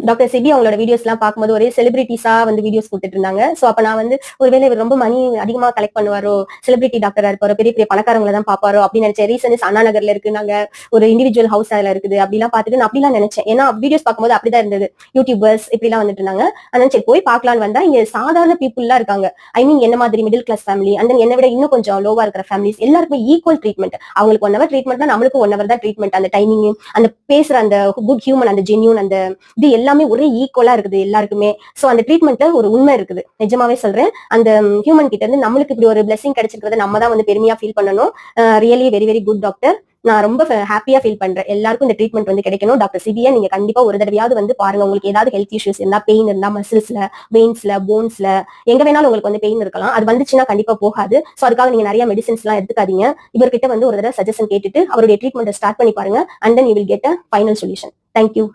Doctor CP அவங்களோட videos எல்லாம் பார்க்கும்போது ஒரே செலிபிரிட்டிஸா வந்து வீடியோஸ் கொடுத்துட்டு இருந்தாங்க. சோ அப்ப நான் வந்து ஒருவேளை இவர் ரொம்ப மணி அதிகமா கலெக்ட் பண்ணுவாரோ, செலிபிரிட்டி டாக்டரா இருப்பாரோ, பெரிய பெரிய பணக்காரங்களை தான் பாப்பாரோ அப்படின்னு நினைச்சேன். ரீசன்ஸ் அண்ணா நகர்ல இருக்கு, நாங்க ஒரு இண்டிவிஜுவல் ஹவுஸ் அதுல இருக்குது அப்படிலாம் பார்த்துட்டு நான் அப்படிலாம் நினைச்சேன். ஏன்னா வீடியோஸ் பார்க்கும்போது அப்படிதான் இருந்தது. யூடியூபர்ஸ் இப்படி எல்லாம் வந்துட்டு இருந்தாங்க. அதனால சரி போய் பார்க்கலான்னு வந்தா இங்க சாதாரண பீப்புள் எல்லாம் இருக்காங்க. ஐ மீன் என்ன மாதிரி மிடில் கிளாஸ் ஃபேமிலி, அந்த என்னை விட இன்னும் கொஞ்சம் லோவா இருக்கிற ஃபேமிலிஸ் எல்லாருக்குமே ஈக்குவல் ட்ரீட்மெண்ட். அவங்களுக்கு 1 hour ட்ரீட்மெண்ட்னா நம்மளுக்கு 1 hour தான் ட்ரீட்மெண்ட். அந்த டைமிங், அந்த பேசுற அந்த குட் ஹியூமன், அந்த ஜென்யூன், அந்த இது எல்லாமே ஒரே ஈக்குவலா இருக்குது எல்லாருக்குமே. சோ அந்த ட்ரீட்மெண்ட்ல ஒரு உண்மை இருக்குது, நிஜமாவே சொல்றேன். அந்த ஹியூமன் கிட்ட இருந்து நம்மளுக்கு இப்படி ஒரு பிளெஸிங் கிடைச்சிருக்கிறத நம்ம தான் வந்து பெருமையா ஃபீல் பண்ணணும். Really very very good doctor. நான் ரொம்ப ஹாப்பியா ஃபீல் பண்றேன். எல்லாருக்கும் இந்த ட்ரீட்மெண்ட் வந்து கிடைக்கணும். டாக்டர் சிபியை நீங்க கண்டிப்பா ஒரு தடவையாவது வந்து பாருங்க. உங்களுக்கு ஏதாவது ஹெல்த் இஷ்யூஸ் இருந்தா, பெயின் இருந்தா, மசில்ஸ்ல, வெயின்ஸ்ல, போன்ஸ்ல எங்க வேணாலும் உங்களுக்கு வந்து பெயின் இருக்கலாம். அது வந்துச்சுன்னா கண்டிப்பா போகாது. சோ அதுக்காக நீங்க நிறைய மெடிசன்ஸ் எல்லாம் எடுத்துக்காதீங்க. இவர்கிட்ட வந்து ஒரு தடவை சஜஷன் கேட்டுட்டு அவருடைய ட்ரீட்மெண்ட் ஸ்டார்ட் பண்ணி பாருங்க. And then you will get a final solution. Thank you.